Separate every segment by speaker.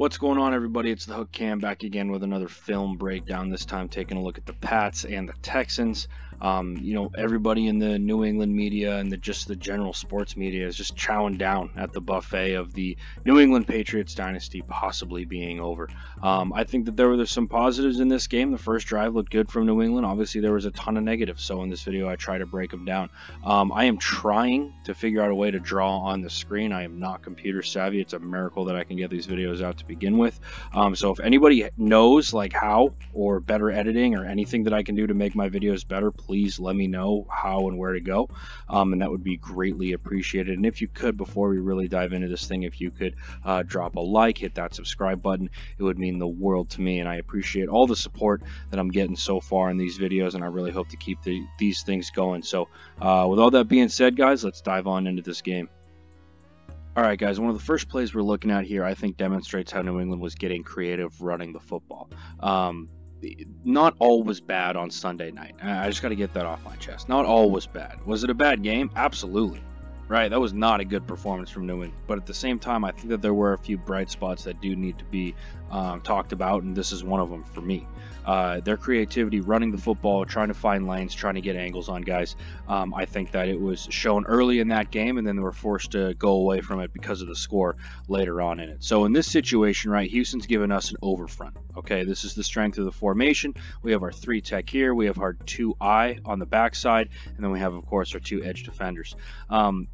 Speaker 1: What's going on, everybody? It's the Hook Cam back again with another film breakdown, this time taking a look at the Pats and the Texans. Everybody in the New England media and just the general sports media is just chowing down at the buffet of the New England Patriots dynasty possibly being over. I think that there were some positives in this game. The first drive looked good from New England. Obviously, there was a ton of negatives, so in this video, I try to break them down. I am trying to figure out a way to draw on the screen. I am not computer savvy. It's a miracle that I can get these videos out to begin with. So if anybody knows like how or better editing or anything that I can do to make my videos better, please let me know how and where to go, and that would be greatly appreciated. And if you could, before we really dive into this thing, if you could drop a like, hit that subscribe button, it would mean the world to me, and I appreciate all the support that I'm getting so far in these videos, and I really hope to keep these things going. So with all that being said, guys, let's dive on into this game. All right, guys, one of the first plays we're looking at here, I think, demonstrates how New England was getting creative running the football. Not all was bad on Sunday night. I just got to get that off my chest. Not all was bad. Was it a bad game? Absolutely. Right, that was not a good performance from New England. But at the same time, I think that there were a few bright spots that do need to be talked about, and this is one of them for me. Their creativity running the football, trying to find lanes, trying to get angles on guys. I think that it was shown early in that game, and then they were forced to go away from it because of the score later on in it. So in this situation, right, Houston's given us an overfront. Okay, this is the strength of the formation. We have our 3 tech here. We have our 2-eye on the backside, and then we have, of course, our 2 edge defenders.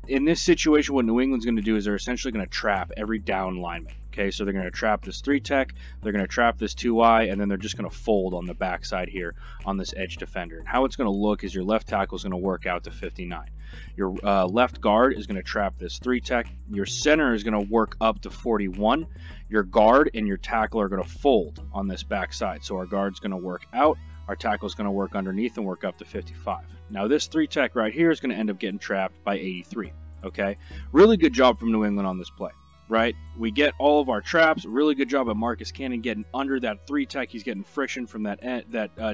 Speaker 1: In this situation, what New England's going to do is they're essentially going to trap every down lineman. Okay, so they're going to trap this 3 tech, they're going to trap this 2-eye, and then they're just going to fold on the backside here on this edge defender. And how it's going to look is your left tackle is going to work out to 59. Your left guard is going to trap this 3 tech. Your center is going to work up to 41. Your guard and your tackle are going to fold on this backside. So our guard's going to work out, our tackle is going to work underneath and work up to 55. Now this 3 tech right here is going to end up getting trapped by 83. Okay, really good job from New England on this play. Right, we get all of our traps. Really good job at Marcus Cannon getting under that 3 tech. He's getting friction from that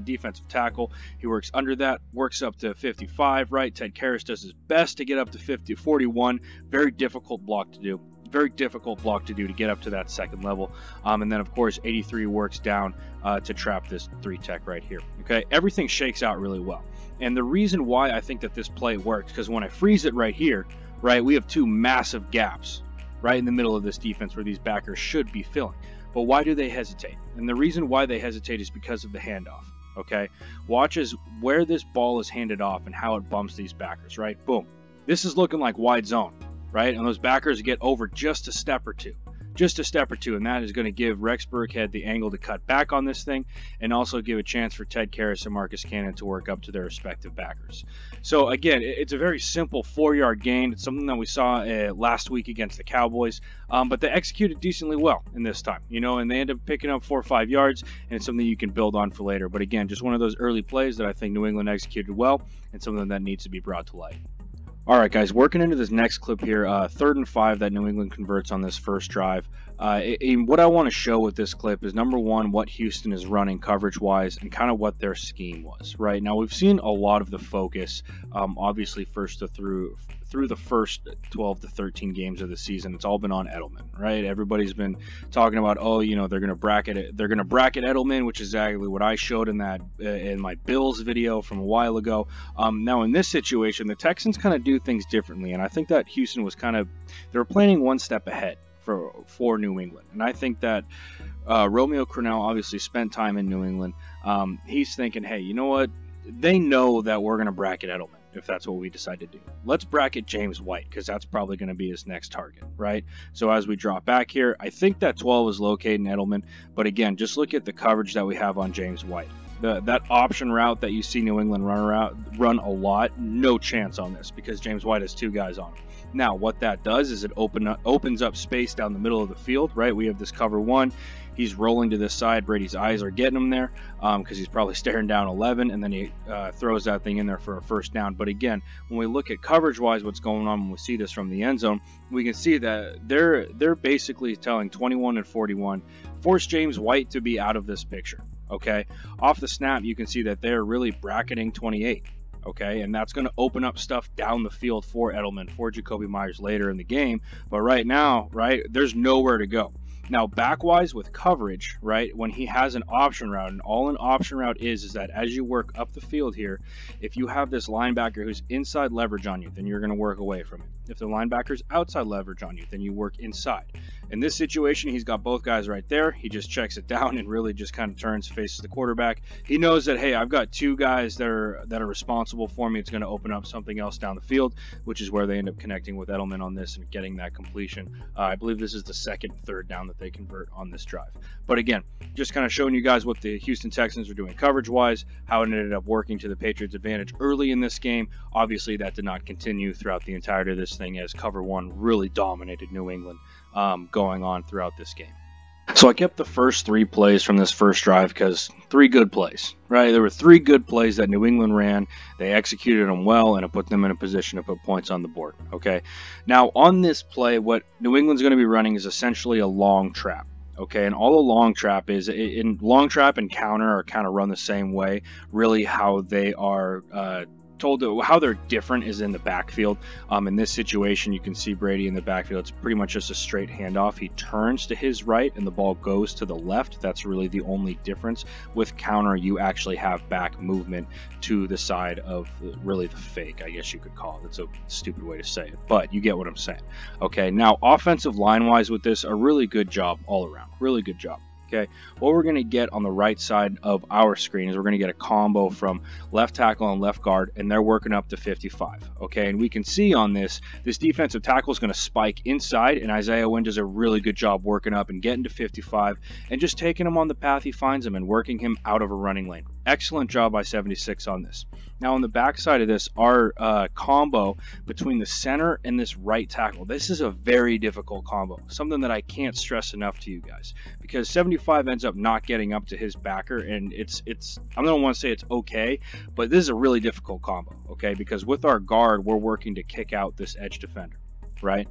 Speaker 1: defensive tackle. He works under that, works up to 55. Right, Ted Karras does his best to get up to 41. Very difficult block to do. Very difficult block to do to get up to that second level. And then, of course, 83 works down to trap this 3 tech right here. Okay, everything shakes out really well. And the reason why I think that this play worked, because when I freeze it right here, right, we have 2 massive gaps right in the middle of this defense where these backers should be filling. But why do they hesitate? And the reason why they hesitate is because of the handoff. Okay, watch as where this ball is handed off and how it bumps these backers. Right, boom. This is looking like wide zone. Right, and those backers get over just a step or two. Just a step or two, and that is going to give Rex Burkhead the angle to cut back on this thing and also give a chance for Ted Karras and Marcus Cannon to work up to their respective backers. So again, it's a very simple 4-yard gain. It's something that we saw last week against the Cowboys, but they executed decently well in this time, and they end up picking up 4 or 5 yards, and it's something you can build on for later. But again, just one of those early plays that I think New England executed well and something that needs to be brought to light. All right, guys, working into this next clip here, 3rd and 5 that New England converts on this first drive. What I want to show with this clip is, number one, what Houston is running coverage-wise and kind of what their scheme was. Right now, we've seen a lot of the focus, obviously, through the first 12 to 13 games of the season. It's all been on Edelman, right? Everybody's been talking about, they're going to bracket it. They're going to bracket Edelman, which is exactly what I showed in my Bills video from a while ago. Now in this situation, the Texans kind of do things differently, and I think that Houston was they were planning one step ahead for New England, and I think that Romeo Crennel obviously spent time in New England. He's thinking, hey, you know what? They know that we're going to bracket Edelman. If that's what we decide to do, let's bracket James White, because that's probably going to be his next target, right? So as we drop back here, I think that 12 is located in Edelman, but again, just look at the coverage that we have on James White. That option route that you see New England run a lot, no chance on this, because James White has 2 guys on him. Now, what that does is it opens up space down the middle of the field, right? We have this cover 1. He's rolling to this side. Brady's eyes are getting him there because he's probably staring down 11, and then he throws that thing in there for a first down. But again, when we look at coverage-wise what's going on when we see this from the end zone, we can see that they're basically telling 21 and 41, force James White to be out of this picture. Okay, off the snap, you can see that they're really bracketing 28. Okay, and that's going to open up stuff down the field for Edelman, for Jacoby Myers later in the game. But right now, right, there's nowhere to go. Now, back-wise with coverage, right, when he has an option route, and all an option route is that as you work up the field here, if you have this linebacker who's inside leverage on you, then you're going to work away from it. If the linebacker's outside leverage on you, then you work inside. In this situation, he's got both guys right there. He just checks it down and really just kind of turns, faces the quarterback. He knows that, hey, I've got two guys that are responsible for me. It's going to open up something else down the field, which is where they end up connecting with Edelman on this and getting that completion. I believe this is the second third down that they convert on this drive. But again, just kind of showing you guys what the Houston Texans are doing coverage-wise, how it ended up working to the Patriots' advantage early in this game. Obviously, that did not continue throughout the entirety of this thing, as cover one really dominated New England going on throughout this game. So I kept the first 3 plays from this first drive because 3 good plays, right? There were 3 good plays that New England ran. They executed them well, and it put them in a position to put points on the board, okay? Now, on this play, what New England's going to be running is essentially a long trap, okay? And all a long trap is, in long trap and counter are kind of run the same way. Really how they are told to, how they're different is in the backfield. In this situation, you can see Brady in the backfield. It's pretty much just a straight handoff. He turns to his right and the ball goes to the left. That's really the only difference. With counter, you actually have back movement to the side of really the fake, I guess you could call it. It's a stupid way to say it, but you get what I'm saying. Okay, now offensive line wise with this, a really good job all around. Really good job. Okay, what we're going to get on the right side of our screen is we're going to get a combo from left tackle and left guard, and they're working up to 55. Okay, and we can see on this defensive tackle is going to spike inside, and Isaiah Wynn does a really good job working up and getting to 55 and just taking him on the path he finds him and working him out of a running lane. Excellent job by 76 on this. Now on the back side of this, our combo between the center and this right tackle, this is a very difficult combo, something that I can't stress enough to you guys, because 75 ends up not getting up to his backer, and it's I don't want to say it's okay, but this is a really difficult combo, okay, because with our guard, we're working to kick out this edge defender, right?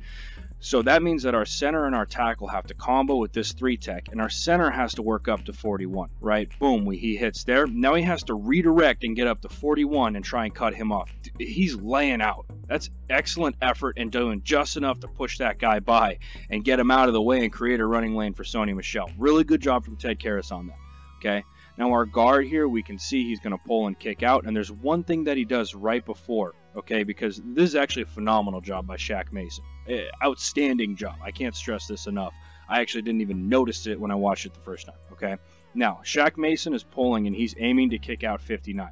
Speaker 1: So that means that our center and our tackle have to combo with this 3-tech, and our center has to work up to 41, right? Boom, he hits there. Now he has to redirect and get up to 41 and try and cut him off. He's laying out. That's excellent effort and doing just enough to push that guy by and get him out of the way and create a running lane for Sony Michel. Really good job from Ted Karras on that, okay? Now our guard here, we can see he's going to pull and kick out, and there's one thing that he does right before, okay, because this is actually a phenomenal job by Shaq Mason. Outstanding job. I can't stress this enough. I actually didn't even notice it when I watched it the first time, okay? Now, Shaq Mason is pulling, and he's aiming to kick out 59.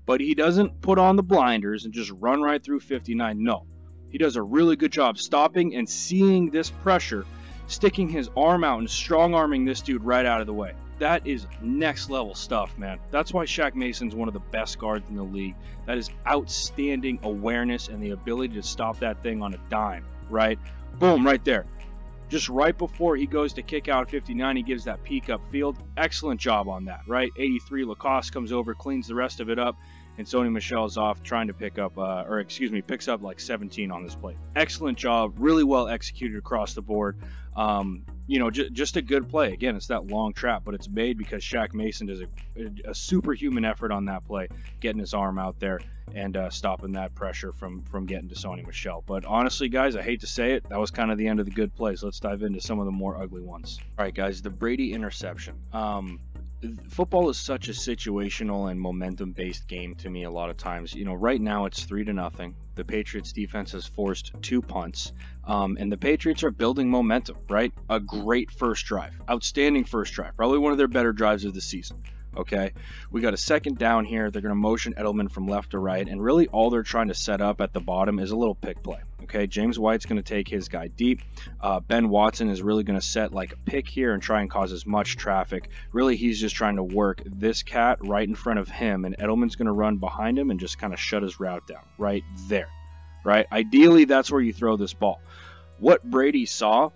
Speaker 1: But he doesn't put on the blinders and just run right through 59. No. He does a really good job stopping and seeing this pressure, sticking his arm out and strong-arming this dude right out of the way. That is next level stuff, man. That's why Shaq Mason's one of the best guards in the league. That is outstanding awareness and the ability to stop that thing on a dime, right? Boom, right there. Just right before he goes to kick out 59, he gives that peek upfield. Excellent job on that, right? 83, Lacoste comes over, cleans the rest of it up, and Sony Michel's off trying to pick up, picks up like 17 on this play. Excellent job, really well executed across the board. You know, just a good play. Again, it's that long trap, but it's made because Shaq Mason does a superhuman effort on that play, getting his arm out there and stopping that pressure from getting to Sony Michel. But honestly, guys, I hate to say it, that was kind of the end of the good plays. Let's dive into some of the more ugly ones. All right, guys, the Brady interception. Football is such a situational and momentum-based game to me a lot of times. You know, right now it's 3-0. The Patriots defense has forced 2 punts, and the Patriots are building momentum, right? A great first drive, outstanding first drive, probably one of their better drives of the season. Okay, we got a second down here. They're going to motion Edelman from left to right, and really all they're trying to set up at the bottom is a little pick play. Okay, James White's going to take his guy deep. Ben Watson is really going to set like a pick here and try and cause as much traffic. Really, he's just trying to work this cat right in front of him, and Edelman's going to run behind him and just kind of shut his route down right there. Right? Ideally, that's where you throw this ball. What Brady saw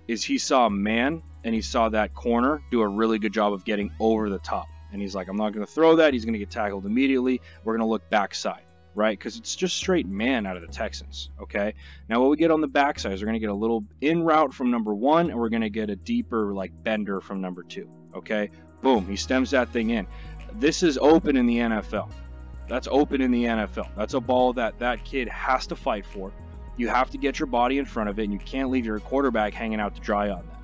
Speaker 1: is he saw a man, and he saw that corner do a really good job of getting over the top. And he's like, I'm not going to throw that. He's going to get tackled immediately. We're going to look backside, right? Because it's just straight man out of the Texans, okay? Now, what we get on the backside is we're going to get a little in route from number 1, and we're going to get a deeper, like, bender from number 2, okay? Boom, he stems that thing in. This is open in the NFL. That's open in the NFL. That's a ball that kid has to fight for. You have to get your body in front of it, and you can't leave your quarterback hanging out to dry on that.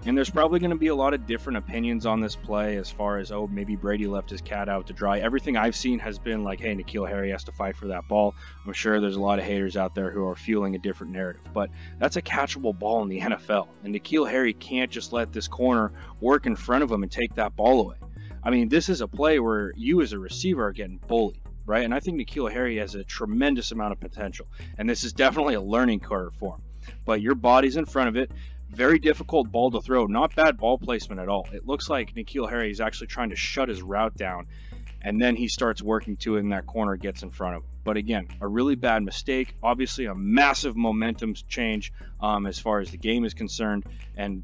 Speaker 1: And there's probably going to be a lot of different opinions on this play as far as, oh, maybe Brady left his cat out to dry. Everything I've seen has been like, hey, N'Keal Harry has to fight for that ball. I'm sure there's a lot of haters out there who are fueling a different narrative, but that's a catchable ball in the NFL. And N'Keal Harry can't just let this corner work in front of him and take that ball away. I mean, this is a play where you as a receiver are getting bullied, right? And I think N'Keal Harry has a tremendous amount of potential. And this is definitely a learning curve for him. But your body's in front of it. Very difficult ball to throw. Not bad ball placement at all. It looks like N'Keal Harry is actually trying to shut his route down, and then he starts working to it, and that corner gets in front of him. But again, a really bad mistake. Obviously, a massive momentum change as far as the game is concerned. And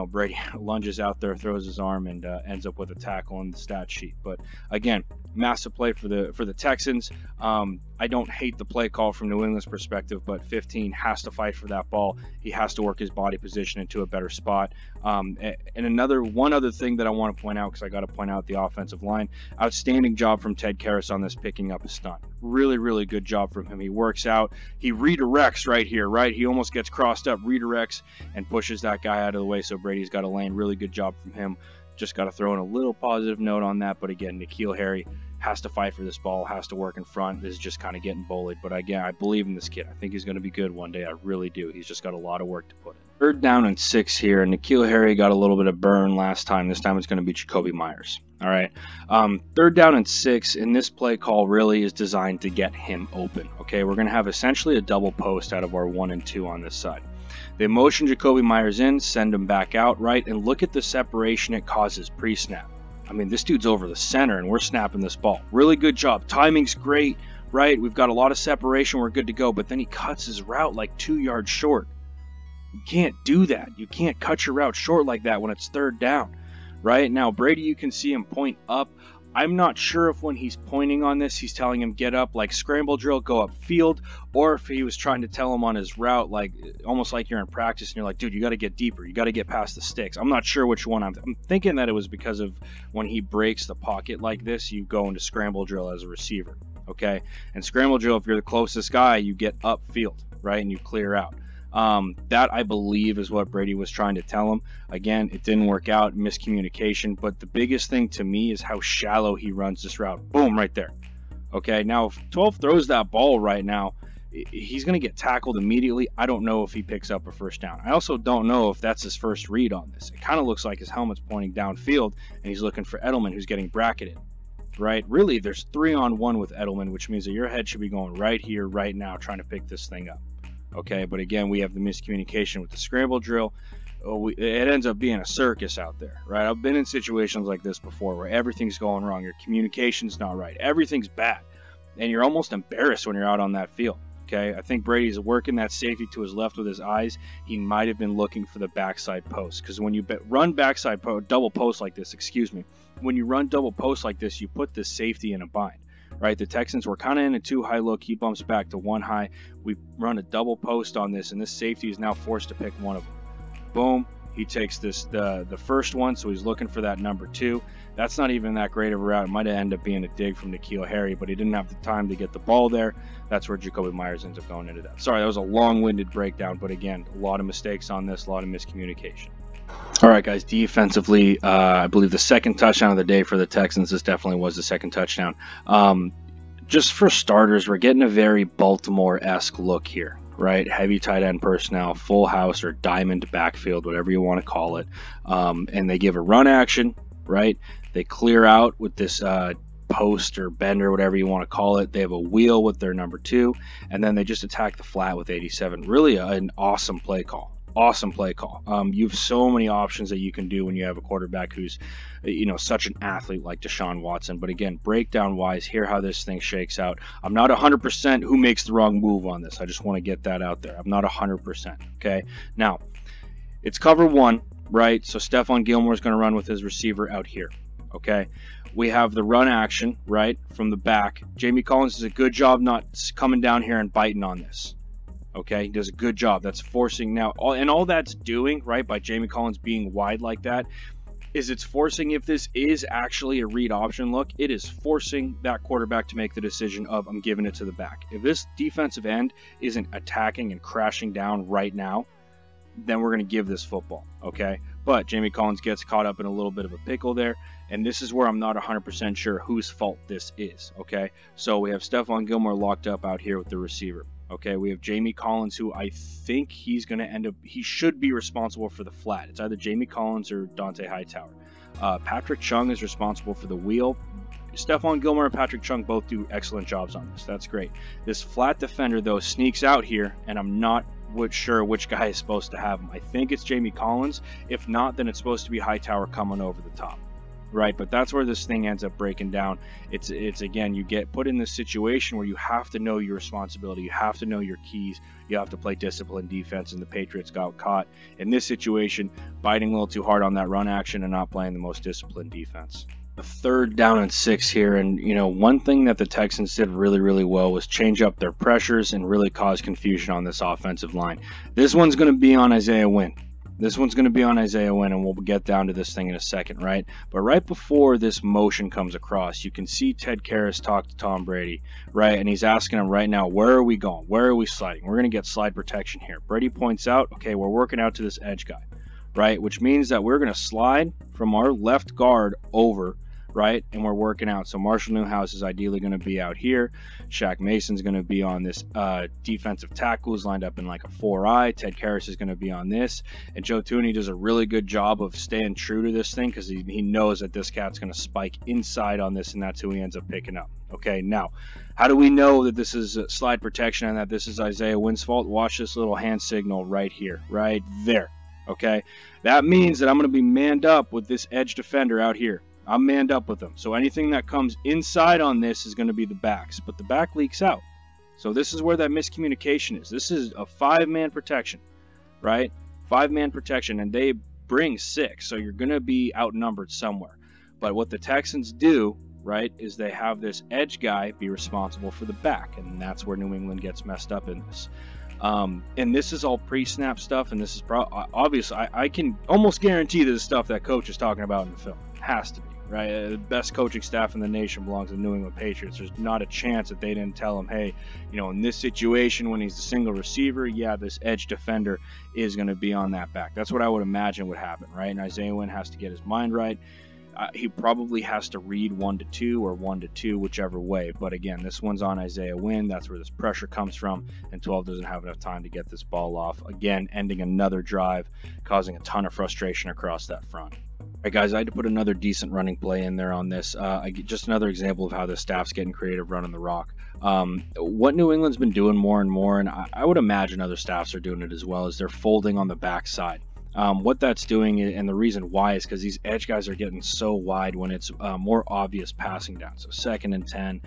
Speaker 1: Brady lunges out there, throws his arm, and ends up with a tackle in the stat sheet. But again, massive play for the Texans. I don't hate the play call from New England's perspective, but 15 has to fight for that ball. He has to work his body position into a better spot. And one other thing that I want to point out, because I got to point out the offensive line. Outstanding job from Ted Karras on this, picking up a stunt. Really, really good job from him. He works out. He redirects right here, right? He almost gets crossed up, redirects, and pushes that guy out of the way so Brady's got a lane. Really good job from him. Just got to throw in a little positive note on that. But again, N'Keal Harry has to fight for this ball, has to work in front. This is just kind of getting bullied. But again, I believe in this kid. I think he's going to be good one day. I really do. He's just got a lot of work to put in. 3rd down and 6 here. N'Keal Harry got a little bit of burn last time. This time it's going to be Jakobi Meyers. All right. 3rd down and 6. And this play call really is designed to get him open. Okay. We're going to have essentially a double post out of our 1 and 2 on this side. They motion Jakobi Meyers in, send him back out, right? And look at the separation it causes pre-snap. I mean, this dude's over the center, and we're snapping this ball. Really good job. Timing's great, right? We've got a lot of separation. We're good to go. But then he cuts his route like 2 yards short. You can't do that. You can't cut your route short like that when it's 3rd down, right? Now, Brady, you can see him point up. I'm not sure if when he's pointing on this, he's telling him get up, like scramble drill, go up field, or if he was trying to tell him on his route, like almost like you're in practice and you're like, dude, you got to get deeper. You got to get past the sticks. I'm not sure which one. I'm thinking that it was because of when he breaks the pocket like this, you go into scramble drill as a receiver, okay? And scramble drill, if you're the closest guy, you get up field, right, and you clear out. That, I believe, is what Brady was trying to tell him. Again, it didn't work out, miscommunication. But the biggest thing to me is how shallow he runs this route. Boom, right there. Okay, now if 12 throws that ball right now, he's going to get tackled immediately. I don't know if he picks up a 1st down. I also don't know if that's his first read on this. It kind of looks like his helmet's pointing downfield, and he's looking for Edelman, who's getting bracketed. Right? Really, there's 3-on-1 with Edelman, which means that your head should be going right here, right now, trying to pick this thing up. Okay, but again, we have the miscommunication with the scramble drill. It ends up being a circus out there, right? I've been in situations like this before where everything's going wrong. Your communication's not right. Everything's bad. And you're almost embarrassed when you're out on that field. Okay, I think Brady's working that safety to his left with his eyes. He might have been looking for the backside post, because when you run double post like this, when you run double post like this, you put this safety in a bind. Right, the Texans were kind of in a 2 high look. He bumps back to 1 high. We run a double post on this, and this safety is now forced to pick one of them. Boom, he takes the 1st one, so he's looking for that number 2. That's not even that great of a route. It might have ended up being a dig from N'Keal Harry, but he didn't have the time to get the ball there. That's where Jakobi Meyers ends up going into that. Sorry, that was a long-winded breakdown, but again, a lot of mistakes on this, a lot of miscommunication. All right, guys, defensively, I believe the 2nd touchdown of the day for the Texans, this definitely was the 2nd touchdown. Just for starters, we're getting a very Baltimore-esque look here, right? Heavy tight end personnel, full house or diamond backfield, whatever you want to call it. And they give a run action, right? They clear out with this post or bend or whatever you want to call it. They have a wheel with their number 2, and then they just attack the flat with 87. Really an awesome play call. Awesome play call. You have so many options that you can do when you have a quarterback who's, such an athlete like Deshaun Watson. But again, breakdown wise, hear how this thing shakes out. I'm not 100% who makes the wrong move on this. I just want to get that out there. I'm not 100%. Okay. Now, it's cover 1, right? So Stephon Gilmore is going to run with his receiver out here. Okay. We have the run action, right, from the back. Jamie Collins does a good job not coming down here and biting on this. Okay, he does a good job. That's forcing now, all that's doing, right, by Jamie Collins being wide like that, is it's forcing, if this is actually a read option look, it is forcing that quarterback to make the decision of, I'm giving it to the back. If this defensive end isn't attacking and crashing down right now, then we're going to give this football, okay? But Jamie Collins gets caught up in a little bit of a pickle there, and this is where I'm not 100% sure whose fault this is, okay? So we have Stephon Gilmore locked up out here with the receiver, okay? We have Jamie Collins, who I think he's going to end up, he should be responsible for the flat. It's either Jamie Collins or Dante Hightower. Patrick Chung is responsible for the wheel. Stephon Gilmore and Patrick Chung both do excellent jobs on this. That's great. This flat defender, though, sneaks out here, and I'm not sure which guy is supposed to have him. I think it's Jamie Collins. If not, then it's supposed to be Hightower coming over the top, right? But that's where this thing ends up breaking down. It's again, you get put in this situation where you have to know your responsibility. You have to know your keys. You have to play disciplined defense, and the Patriots got caught in this situation, biting a little too hard on that run action and not playing the most disciplined defense. A 3rd down and 6 here, and one thing that the Texans did really, really well was change up their pressures and really cause confusion on this offensive line. This one's going to be on Isaiah Wynn. And we'll get down to this thing in a second, right? But right before this motion comes across, you can see Ted Karras talk to Tom Brady, right? And he's asking him right now, where are we going? Where are we sliding? We're going to get slide protection here. Brady points out, okay, we're working out to this edge guy, right? Which means that we're going to slide from our left guard over, right? And we're working out. So Marshall Newhouse is ideally going to be out here. Shaq Mason's going to be on this defensive tackle, who's lined up in like a 4-eye. Ted Karras is going to be on this. And Joe Thuney does a really good job of staying true to this thing because he knows that this cat's going to spike inside on this, and that's who he ends up picking up. Okay, now, how do we know that this is slide protection and that this is Isaiah Wynn's fault? Watch this little hand signal right here, right there. Okay, that means that I'm going to be manned up with this edge defender out here. I'm manned up with them. So anything that comes inside on this is going to be the backs, but the back leaks out. So this is where that miscommunication is. This is a 5-man protection, right? 5-man protection, and they bring 6, so you're going to be outnumbered somewhere. But what the Texans do, right, is they have this edge guy be responsible for the back, and that's where New England gets messed up in this. And this is all pre-snap stuff, and this is obviously, I can almost guarantee this is stuff that coach is talking about in the film. Has to be. Right, the best coaching staff in the nation belongs to the New England Patriots. There's not a chance that they didn't tell him, hey, in this situation when he's the single receiver, yeah, this edge defender is going to be on that back. That's what I would imagine would happen, right? And Isaiah Wynn has to get his mind right. He probably has to read 1-2 or 1-2, whichever way. But again, this one's on Isaiah Wynn. That's where this pressure comes from. And 12 doesn't have enough time to get this ball off. Again, ending another drive, causing a ton of frustration across that front. All right, guys, I had to put another decent running play in there on this. Just another example of how the staff's getting creative running the rock. What New England's been doing more and more, and I would imagine other staffs are doing it as well, is they're folding on the backside. What that's doing, and the reason why, is because these edge guys are getting so wide when it's more obvious passing down. So 2nd and 10,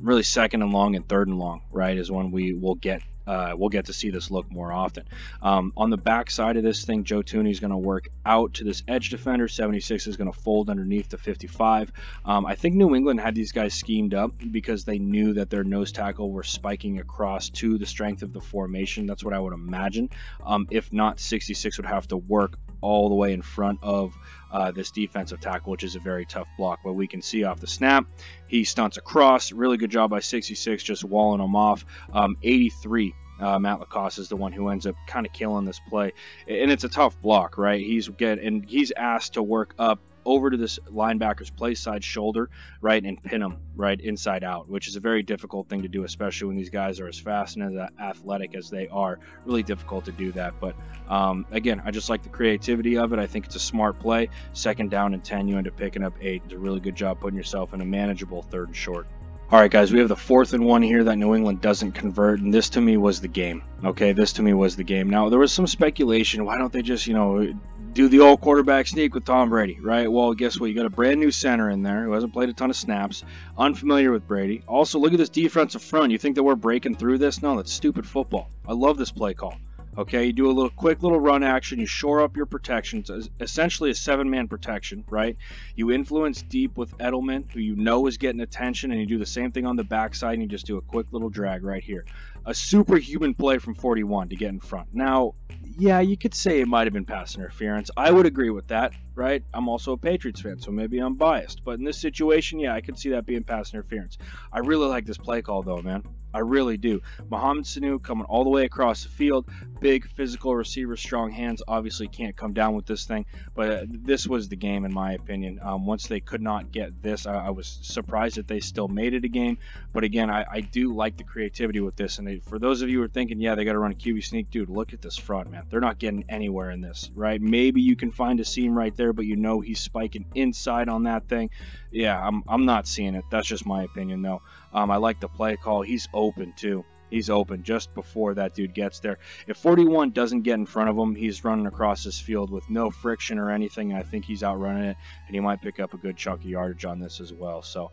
Speaker 1: really 2nd and long and 3rd and long, right, is when we'll get to see this look more often. On the back side of this thing, Joe Thuney is going to work out to this edge defender. 76 is going to fold underneath the 55. I think New England had these guys schemed up because they knew that their nose tackle were spiking across to the strength of the formation. That's what I would imagine. If not, 66 would have to work all the way in front of this defensive tackle, which is a very tough block. But we can see off the snap, he stunts across. Really good job by 66, just walling him off. 83. Matt Lacoste is the one who ends up kind of killing this play, and it's a tough block, right? He's asked to work up over to this linebacker's play side shoulder, right, and pin him right inside out, which is a very difficult thing to do, especially when these guys are as fast and as athletic as they are. Really difficult to do that. But again, I just like the creativity of it. I think it's a smart play. 2nd down and 10, you end up picking up 8. It's a really good job putting yourself in a manageable 3rd and short. All right, guys, we have the 4th and 1 here that New England doesn't convert, and this to me was the game. Okay, this to me was the game. Now, there was some speculation. Why don't they just, do the old quarterback sneak with Tom Brady, right? Well, guess what? You got a brand new center in there who hasn't played a ton of snaps, unfamiliar with Brady. Also, look at this defensive front. You think that we're breaking through this? No, that's stupid football. I love this play call. Okay, you do a quick little run action, you shore up your protection. It's essentially a 7-man protection, right? You influence deep with Edelman, who you know is getting attention, and you do the same thing on the backside, and you just do a quick little drag right here. A superhuman play from 41 to get in front. Now, yeah, you could say it might have been pass interference. I would agree with that. right? I'm also a Patriots fan, so maybe I'm biased. But in this situation, yeah, I could see that being pass interference. I really like this play call, though, man. I really do. Mohamed Sanu coming all the way across the field, big physical receiver, strong hands. Obviously can't come down with this thing, but this was the game in my opinion. Once they could not get this, I was surprised that they still made it a game. But again, I do like the creativity with this. And for those of you who are thinking, yeah, they got to run a QB sneak, dude, look at this front, man. They're not getting anywhere in this, right? Maybe you can find a seam right there, but you know he's spiking inside on that thing. Yeah, I'm not seeing it. That's just my opinion, though. I like the play call. He's open, too. He's open just before that dude gets there. If 41 doesn't get in front of him, he's running across this field with no friction or anything. I think he's outrunning it, and he might pick up a good chunk of yardage on this as well. So,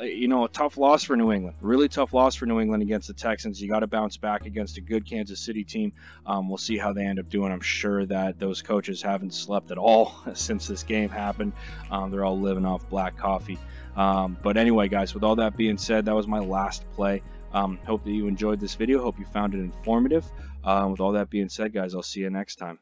Speaker 1: you know, a tough loss for New England. Really tough loss for New England against the Texans. You got to bounce back against a good Kansas City team. We'll see how they end up doing. I'm sure that those coaches haven't slept at all since this game happened. They're all living off black coffee. But anyway, guys, with all that being said, that was my last play. Hope that you enjoyed this video. Hope you found it informative. With all that being said, guys, I'll see you next time.